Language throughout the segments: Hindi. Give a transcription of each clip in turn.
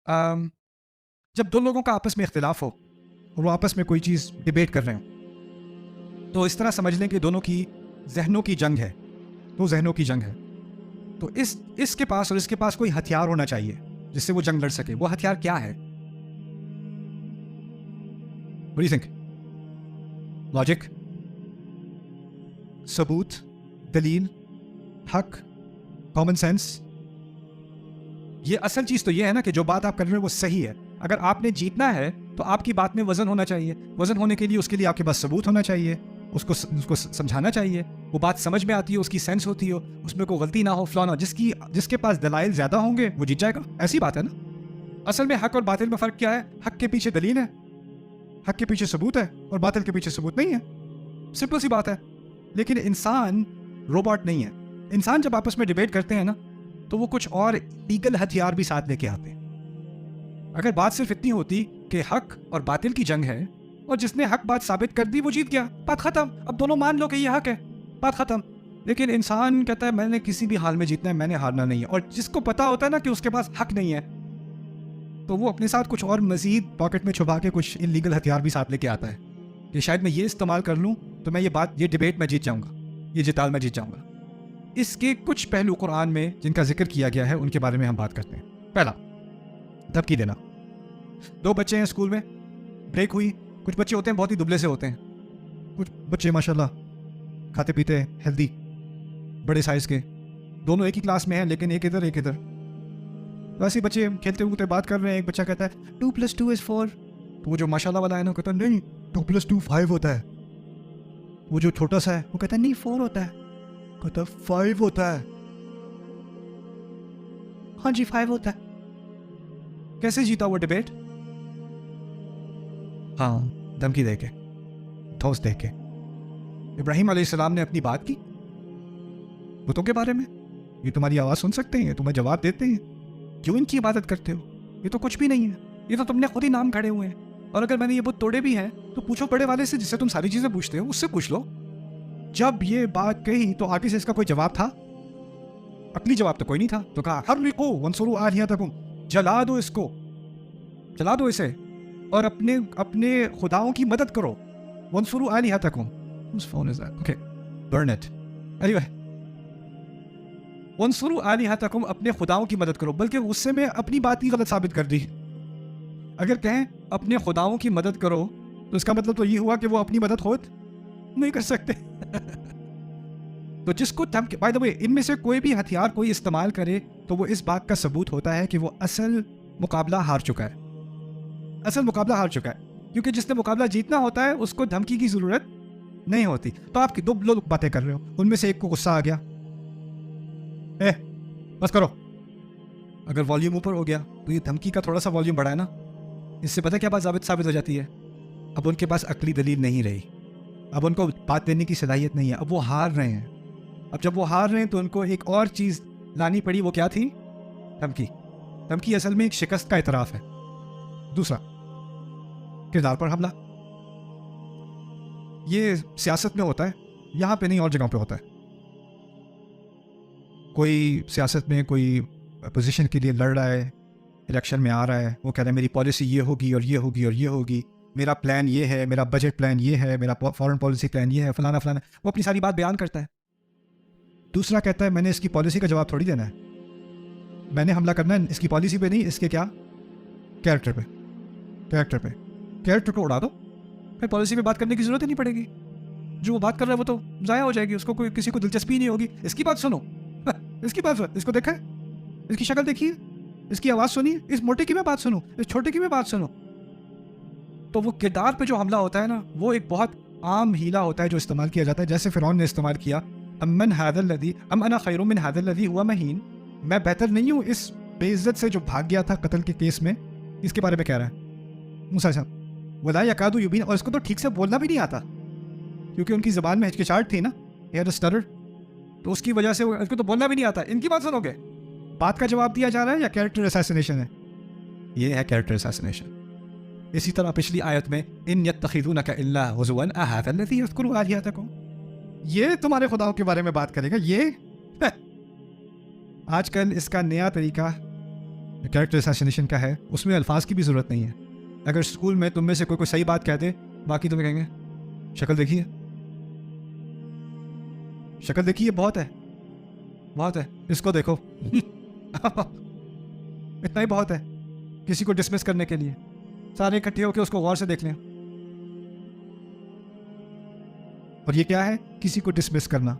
अम, जब दो लोगों का आपस में इख्तिलाफ हो और वो आपस में कोई चीज़ डिबेट कर रहे हो, तो इस तरह समझ लें कि दोनों की जहनों की जंग है। दो जहनों की जंग है। तो इसके पास और इसके पास कोई हथियार होना चाहिए जिससे वो जंग लड़ सके। वो हथियार क्या है? What do you think? Logic, सबूत, दलील, हक, कॉमन सेंस। ये असल चीज़ तो ये है ना कि जो बात आप कर रहे हो वो सही है। अगर आपने जीतना है तो आपकी बात में वजन होना चाहिए। वजन होने के लिए उसके लिए आपके पास सबूत होना चाहिए। उसको समझाना चाहिए, वो बात समझ में आती है, उसकी सेंस होती हो, उसमें कोई गलती ना हो, फ्लॉ ना। जिसके पास दलाइल ज़्यादा होंगे वो जीत जाएगा। ऐसी बात है ना। असल में हक और बातिल में फ़र्क क्या है? हक के पीछे दलील है, हक के पीछे सबूत है, और बातिल के पीछे सबूत नहीं है। सिंपल सी बात है। लेकिन इंसान रोबोट नहीं है। इंसान जब आपस में डिबेट करते हैं ना, तो वो कुछ और लीगल हथियार भी साथ लेके आते हैं। अगर बात सिर्फ इतनी होती कि हक और बातिल की जंग है और जिसने हक बात साबित कर दी वो जीत गया, बात खत्म। अब दोनों मान लो कि ये हक है, बात खत्म। लेकिन इंसान कहता है मैंने किसी भी हाल में जीतना है, मैंने हारना नहीं है। और जिसको पता होता है ना कि उसके पास हक नहीं है, तो वो अपने साथ कुछ और मजीद पॉकेट में छुपा के कुछ इलीगल हथियार भी साथ लेके आता है कि शायद मैं ये इस्तेमाल कर लूँ तो मैं ये डिबेट में जीत जाऊँगा, ये जिताल में जीत जाऊँगा। इसके कुछ पहलू कुरान में जिनका जिक्र किया गया है उनके बारे में हम बात करते हैं। पहला, धमकी देना। दो बच्चे हैं स्कूल में, ब्रेक हुई। कुछ बच्चे होते हैं बहुत ही दुबले से होते हैं, कुछ बच्चे माशाल्लाह खाते पीते हेल्दी, बड़े साइज के। दोनों एक ही क्लास में हैं लेकिन एक इधर एक इधर। वैसे बच्चे खेलते कूदते बात कर रहे हैं। एक बच्चा कहता है 2 + 2 = 4। तो वो जो माशाल्लाह वाला है ना कहता है नहीं 2 + 2 5 होता है। वो जो छोटा सा है वो कहता है नहीं 4 होता है। कहता 5 होता है। हाँ जी 5 होता है। कैसे जीता वो डिबेट? हाँ, धमकी देके, ठोस देके। इब्राहिम अलैहिस्सलाम ने अपनी बात की बुतों के बारे में। ये तुम्हारी आवाज़ सुन सकते हैं, तुम्हें जवाब देते हैं, क्यों इनकी इबादत करते हो? ये तो कुछ भी नहीं है, ये तो तुमने खुद ही नाम खड़े हुए हैं। और अगर मैंने ये बुत तोड़े भी हैं तो पूछो बड़े वाले से जिससे तुम सारी चीज़ें पूछते हो, उससे पूछ लो। जब ये बात कही तो आगे से इसका कोई जवाब था? अकली जवाब तो कोई नहीं था। तो कहा हर्रिकू वंसुरू आलिहतकुम, जला दो इसको, जला दो इसे, और अपने अपने खुदाओं की मदद करो। वंसुरू आलिहतकुम, whose phone is that? Okay, burn it. Anyway, वंसुरू आलिहतकुम, अपने खुदाओं की मदद करो। बल्कि उससे मैं अपनी बात ही गलत साबित कर दी। अगर कहें अपने खुदाओं की मदद करो तो इसका मतलब तो ये हुआ कि वो अपनी मदद खुद नहीं कर सकते। तो जिसको धमकी, बाय द वे, इनमें से कोई भी हथियार कोई इस्तेमाल करे तो वो इस बात का सबूत होता है कि वो असल मुकाबला हार चुका है। असल मुकाबला हार चुका है, क्योंकि जिसने मुकाबला जीतना होता है उसको धमकी की जरूरत नहीं होती। तो आप दो लोग बातें कर रहे हो, उनमें से एक को गुस्सा आ गया, बस करो। अगर वॉल्यूम ऊपर हो गया तो ये धमकी का थोड़ा सा वॉल्यूम बढ़ा है ना, इससे पता क्या बात साबित हो जाती है? अब उनके पास अकली दलील नहीं रही, अब उनको बात देने की सलाहियत नहीं है, अब वो हार रहे हैं। अब जब वो हार रहे हैं तो उनको एक और चीज़ लानी पड़ी। वो क्या थी? धमकी। धमकी असल में एक शिकस्त का इतराफ़ है। दूसरा, किरदार पर हमला। ये सियासत में होता है, यहाँ पे नहीं और जगहों पे होता है। कोई सियासत में कोई पोजीशन के लिए लड़ रहा है, इलेक्शन में आ रहा है, वो कह रहा है मेरी पॉलिसी ये होगी और ये होगी और ये होगी, मेरा प्लान ये है, मेरा बजट प्लान ये है, मेरा फॉरेन पॉलिसी प्लान ये है, फलाना फलाना। वो अपनी सारी बात बयान करता है। दूसरा कहता है मैंने इसकी पॉलिसी का जवाब थोड़ी देना है, मैंने हमला करना है इसकी पॉलिसी पे नहीं, इसके क्या, कैरेक्टर पे। कैरेक्टर को उड़ा दो, फिर पॉलिसी पे बात करने की जरूरत ही नहीं पड़ेगी। जो वो बात कर रहा है वो तो ज़ाया हो जाएगी, उसको कोई किसी को दिलचस्पी नहीं होगी। इसकी बात सुनो, इसकी बात सुनो, इसको देखा है, इसकी शक्ल देखिए, इसकी आवाज़ सुनिए, इस मोटे की मैं बात सुनो, इस छोटे की मैं बात सुनो। तो वो किरदार पे जो हमला होता है ना, वो एक बहुत आम हीला होता है जो इस्तेमाल किया जाता है। जैसे फ़िरौन ने इस्तेमाल किया, अमन हादल लदी अम अना खैरुम मिन हादल लदी हुआ महीन, मैं बेहतर नहीं हूँ इस बेइज्जत से जो भाग गया था कत्ल के केस में। इसके बारे में कह रहा है मूसा साहब, वला यकादु युबीन। और इसको तो ठीक से बोलना भी नहीं आता, क्योंकि उनकी ज़बान में हिचकिचाहट थी ना, हेयर स्टरर, तो उसकी वजह से इसको तो बोलना भी नहीं आता। इनकी बात सुनोगे? बात का जवाब दिया जा रहा है या कैरेक्टर असैसिनेशन है? ये है कैरेक्टर असैसिनेशन। इसी तरह पिछली आयत में इन यत्तखिज़ूनका इल्ला हुज़ुवन अहाज़ा अल्लज़ी यज़कुरु आलिहतकुम, ये तुम्हारे खुदाओं के बारे में बात करेगा। ये आजकल इसका नया तरीका कैरेक्टर असैसिनेशन का है, उसमें अल्फाज की भी ज़रूरत नहीं है। अगर स्कूल में तुम में से कोई सही बात कह दे, बाकी तुम्हें कहेंगे शक्ल देखी है, शक्ल देखी है, बहुत है, बहुत है, इसको देखो इतना ही बहुत है किसी को डिसमिस करने के लिए। सारे इकट्ठे होकर उसको गौर से देख लें। और ये क्या है? किसी को डिसमिस करना,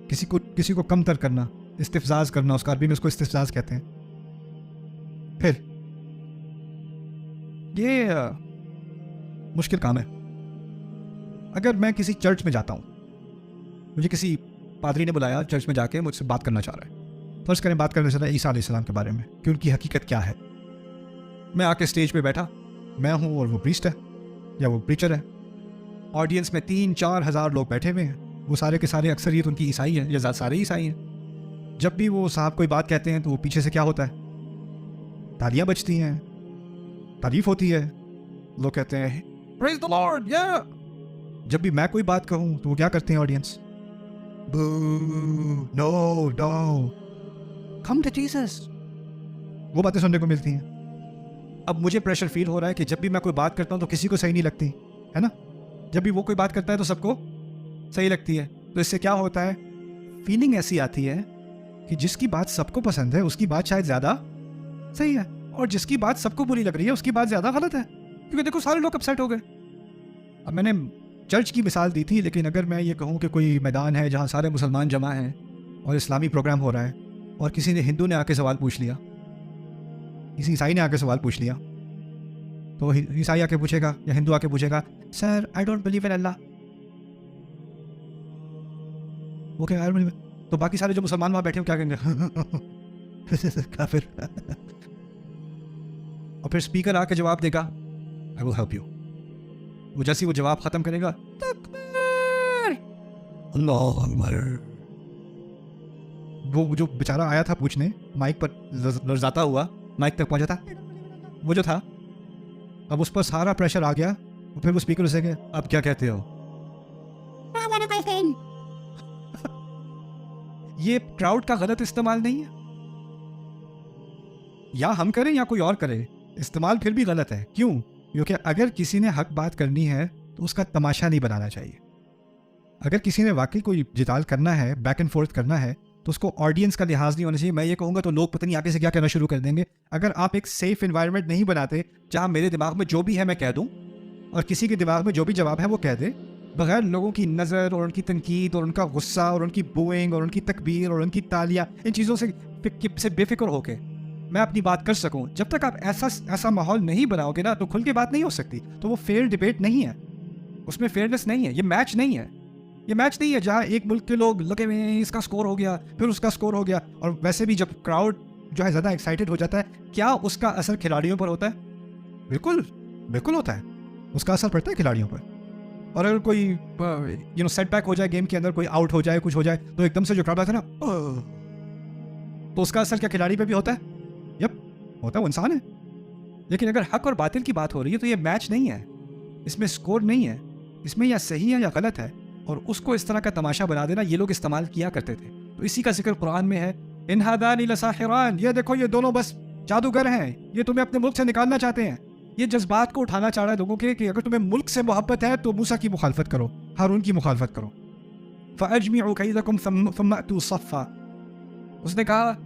किसी को कमतर करना, इस्तिफजाज करना, उसका अरबी में उसको इस्तिफजाज कहते हैं। फिर ये मुश्किल काम है। अगर मैं किसी चर्च में जाता हूं, मुझे किसी पादरी ने बुलाया, चर्च में जाके मुझसे बात करना चाह रहा है, फर्ज करें बात करना चाह रहा है ईसा अलैहिस्सलाम के बारे में कि उनकी हकीकत क्या है। मैं आके स्टेज पे बैठा, मैं हूं और वो प्रीस्ट है या वो प्रीचर है। ऑडियंस में 3-4 हज़ार लोग बैठे हुए हैं, वो सारे के सारे अक्सरियत उनकी ईसाई है या सारे ईसाई हैं। जब भी वो साहब कोई बात कहते हैं तो वो पीछे से क्या होता है? तालियां बजती हैं, तारीफ होती है, लोग कहते हैं प्रेज द लॉर्ड, या जब भी मैं कोई बात कहूं तो वो क्या करते हैं audience? Boo, no no, come to Jesus, वो बातें सुनने को मिलती हैं। अब मुझे प्रेशर फील हो रहा है कि जब भी मैं कोई बात करता हूं तो किसी को सही नहीं लगती है ना, जब भी वो कोई बात करता है तो सबको सही लगती है। तो इससे क्या होता है? फीलिंग ऐसी आती है कि जिसकी बात सबको पसंद है उसकी बात शायद ज़्यादा सही है, और जिसकी बात सबको बुरी लग रही है उसकी बात ज़्यादा गलत है, क्योंकि देखो सारे लोग अपसेट हो गए। अब मैंने चर्च की मिसाल दी थी, लेकिन अगर मैं ये कहूँ कि कोई मैदान है जहाँ सारे मुसलमान जमा हैं और इस्लामी प्रोग्राम हो रहा है, और किसी ने हिंदू ने आके सवाल पूछ लिया, किसी ईसाई ने आके सवाल पूछ लिया, तो ईसाई आके पूछेगा या हिंदू आके पूछेगा, sir I don't believe in Allah. वो क्या, तो बाकी सारे जो मुसलमान वहां बैठे हो क्या कहेंगे? काफिर। और फिर स्पीकर आके जवाब देगा, आई विल हेल्प यू। वो जैसे वो जवाब खत्म करेगा, तकबीर, अल्लाह अकबर, वो जो बेचारा आया था पूछने, माइक पर लर्जाता हुआ माइक तक पहुंचा था, वो जो था, अब उस पर सारा प्रेशर आ गया। और फिर वो स्पीकर उसे कहे, अब क्या कहते हो? ये क्राउड का गलत इस्तेमाल नहीं है, या हम करें या कोई और करे, इस्तेमाल फिर भी गलत है। क्यों? क्योंकि अगर किसी ने हक बात करनी है तो उसका तमाशा नहीं बनाना चाहिए। अगर किसी ने वाकई कोई जिताल करना है, बैक एंड फोर्थ करना है, तो उसको ऑडियंस का लिहाज नहीं होना चाहिए। मैं ये कहूँगा तो लोग पता नहीं आगे से क्या कहना शुरू कर देंगे। अगर आप एक सेफ एनवायरनमेंट नहीं बनाते जहाँ मेरे दिमाग में जो भी है मैं कह दूँ और किसी के दिमाग में जो भी जवाब है वो कह दे, बगैर लोगों की नज़र और उनकी तनकीद और उनका गुस्सा और उनकी बूइंग और उनकी तकबीर और उनकी तालियां, इन चीज़ों से बेफिक्र होके मैं अपनी बात कर सकूं, जब तक आप ऐसा माहौल नहीं बनाओगे ना तो खुल के बात नहीं हो सकती। तो वो फेयर डिबेट नहीं है, उसमें फेयरनेस नहीं है, ये मैच नहीं है। ये मैच नहीं है जहाँ एक मुल्क के लोग लगे हुए हैं, इसका स्कोर हो गया फिर उसका स्कोर हो गया। और वैसे भी जब क्राउड जो है ज़्यादा एक्साइटेड हो जाता है, क्या उसका असर खिलाड़ियों पर होता है? बिल्कुल बिल्कुल होता है, उसका असर पड़ता है खिलाड़ियों पर। और अगर कोई सेटबैक हो जाए गेम के अंदर, कोई आउट हो जाए, कुछ हो जाए, तो एकदम से जो क्राउड आता है ना, तो उसका असर क्या खिलाड़ी पे भी होता है? यप, होता है, वो इंसान है। लेकिन अगर हक और बातिल की बात हो रही है तो ये मैच नहीं है, इसमें स्कोर नहीं है, इसमें या सही है या गलत है। और उसको इस तरह का तमाशा बना देना ये लोग इस्तेमाल किया करते थे। तो इसी का जिक्र कुरान में है, इन हादानी लसाहिरान, ये देखो ये दोनों बस जादूगर हैं, ये तुम्हें अपने मुल्क से निकालना चाहते हैं। ये जज्बात को उठाना चाह रहा है लोगों के कि अगर तुम्हें मुल्क से मोहब्बत है तो मूसा की मुखालफत करो, हारून की मुखालफत करो। फअजमिउ कैदकुम थम्मा अतू सफ़ा, उसने कहा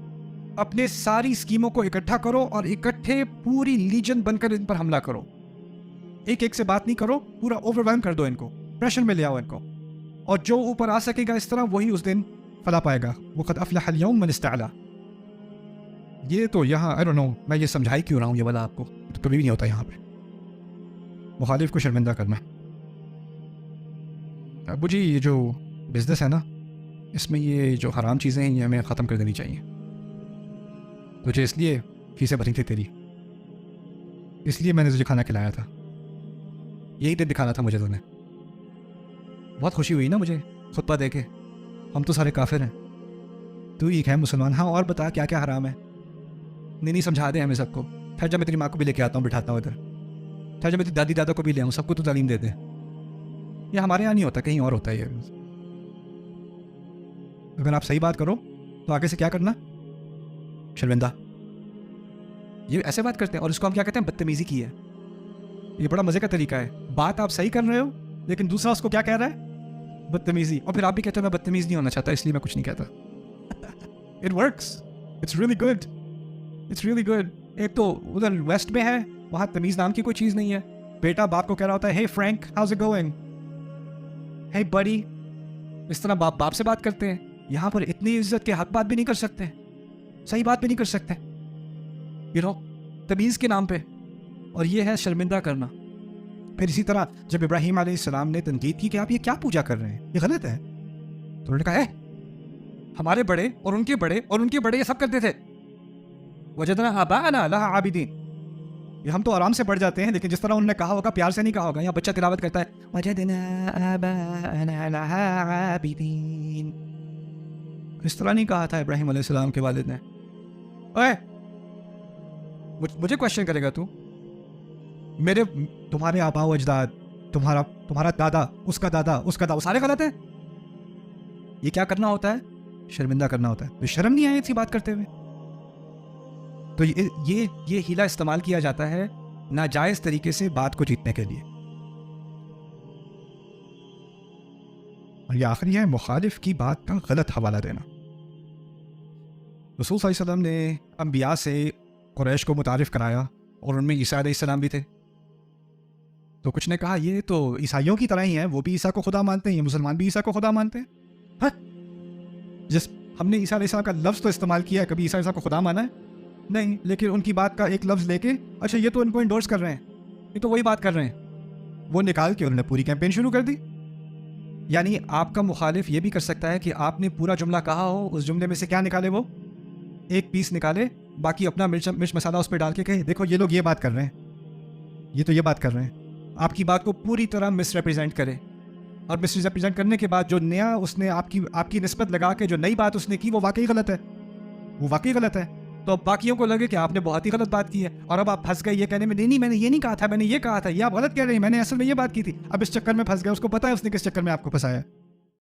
अपने सारी स्कीमों को इकट्ठा करो और इकट्ठे पूरी लीजन बनकर इन पर हमला करो। एक एक से बात नहीं करो, पूरा ओवरवेलम कर दो इनको, प्रेशर में ले आओ इनको, और जो ऊपर आ सकेगा इस तरह वही उस दिन फला पाएगा। वक़द अफ़लहल यौम मन इस्तअला। ये तो यहाँ आई डोंट नो मैं ये समझाई क्यों रहा हूँ, ये वाला आपको तो कभी भी नहीं होता यहाँ पे मुखालिफ को शर्मिंदा करना। अबू जी, ये जो बिज़नेस है ना, इसमें ये जो हराम चीज़ें हैं ये हमें ख़त्म कर देनी चाहिए। तुझे इसलिए फीसें भरी थी तेरी, इसलिए मैंने तुझे खाना खिलाया था, यही दिन दिखाना था मुझे तुमने। बहुत खुशी हुई ना मुझे खुतबा दे के, हम तो सारे काफिर हैं, तू ही है मुसलमान। हाँ, और बता क्या क्या हराम है? नहीं समझा दे हमें सबको। फिर जब मैं तेरी माँ को भी लेके आता हूँ, बिठाता हूँ इधर, फिर जब मैं तेरी दादी दादा को भी ले आऊँ, सबको तो तालीम दे दे। ये हमारे यहाँ नहीं होता, कहीं और होता है ये। अगर आप सही बात करो तो आगे से क्या करना? शर्मिंदा। ये ऐसे बात करते हैं और इसको हम क्या कहते हैं, बदतमीजी की है। ये बड़ा मजे का तरीका है, बात आप सही कर रहे हो लेकिन दूसरा उसको क्या कह रहा है, बदतमीजी, और फिर आप भी कहते हो मैं बदतमीज नहीं होना चाहता इसलिए मैं कुछ नहीं कहता। It works, it's really good, it's really good. एक तो उधर वेस्ट में है, वहां तमीज नाम की कोई चीज नहीं है। बेटा बाप को कह रहा होता है, हे फ्रैंक हाउस इट गोइंग, हे बडी, इस तरह बाप बाप से बात करते हैं। यहाँ पर इतनी इज्जत के हक बात भी नहीं कर सकते, सही बात भी नहीं कर सकते, यू नो, तमीज के नाम पे। और ये है शर्मिंदा करना। फिर इसी तरह जब इब्राहीम अलैहिस्सलाम ने तनकीद की कि आप ये क्या पूजा कर रहे हैं, ये गलत है, तो उन्होंने कहा हमारे बड़े और उनके बड़े और उनके बड़े ये सब करते थे, वजदना आबाअना लहा आबिदीन। ये हम तो आराम से बढ़ जाते हैं, लेकिन जिस तरह उन्होंने कहा होगा प्यार से नहीं कहा होगा। यहाँ बच्चा तिलावत करता है, वजदना आबाअना लहा आबिदीन, इस तरह नहीं कहा था इब्राहीम अलैहिस्सलाम के वालिद ने। ओए मुझे क्वेश्चन करेगा तू, मेरे तुम्हारे आबा व अजदाद, तुम्हारा दादा, उसका दादा, उसका दादा, सारे गलत हैं। ये क्या करना होता है, शर्मिंदा करना होता है। तो शर्म नहीं आई थी बात करते हुए। तो ये हीला इस्तेमाल किया जाता है नाजायज तरीके से बात को जीतने के लिए। और ये आखिरी है, मुखालिफ की बात का गलत हवाला देना। रसूल सल्लल्लाहु अलैहि वसल्लम ने अंबिया से कुरैश को मुतारिफ कराया और उनमें ईसा अलैहिस्सलाम भी थे। तो कुछ ने कहा ये तो ईसाइयों की तरह ही है, वो भी ईसा को खुदा मानते हैं, ये मुसलमान भी ईसा को खुदा मानते हैं। हाँ, जिस हमने ईसा अलैहिस्सलाम का लफ्ज़ तो इस्तेमाल किया है, कभी ईसा अलैहिस्सलाम को खुदा माना है नहीं, लेकिन उनकी बात का एक लफ्ज़ लेके अच्छा ये तो इनको इंडोर्स कर रहे हैं, ये तो वही बात कर रहे हैं, वो निकाल के उन्होंने पूरी कैंपेन शुरू कर दी। यानी आपका मुखालिफ ये भी कर सकता है कि आपने पूरा जुमला कहा हो, उस जुमले में से क्या निकाले, वो एक पीस निकाले, बाकी अपना मिर्च मसाला उस पर डाल के कहे देखो ये लोग ये बात कर रहे हैं, ये तो ये बात कर रहे हैं। आपकी बात को पूरी तरह मिसरिप्रेजेंट करे, और मिसरिप्रेजेंट करने के बाद जो नया उसने आपकी निस्बत लगा के जो नई बात उसने की वो वाकई गलत है, वो वाकई गलत है। तो अब बाकियों को लगे कि आपने बहुत ही गलत बात की है, और अब आप फंस गए ये कहने में, नहीं मैंने ये नहीं कहा था, मैंने ये कहा था, ये आप गलत कह रहे हैं, मैंने असल में ये बात की थी। अब इस चक्कर में फंस गए, उसको पता है उसने किस चक्कर में आपको फंसाया।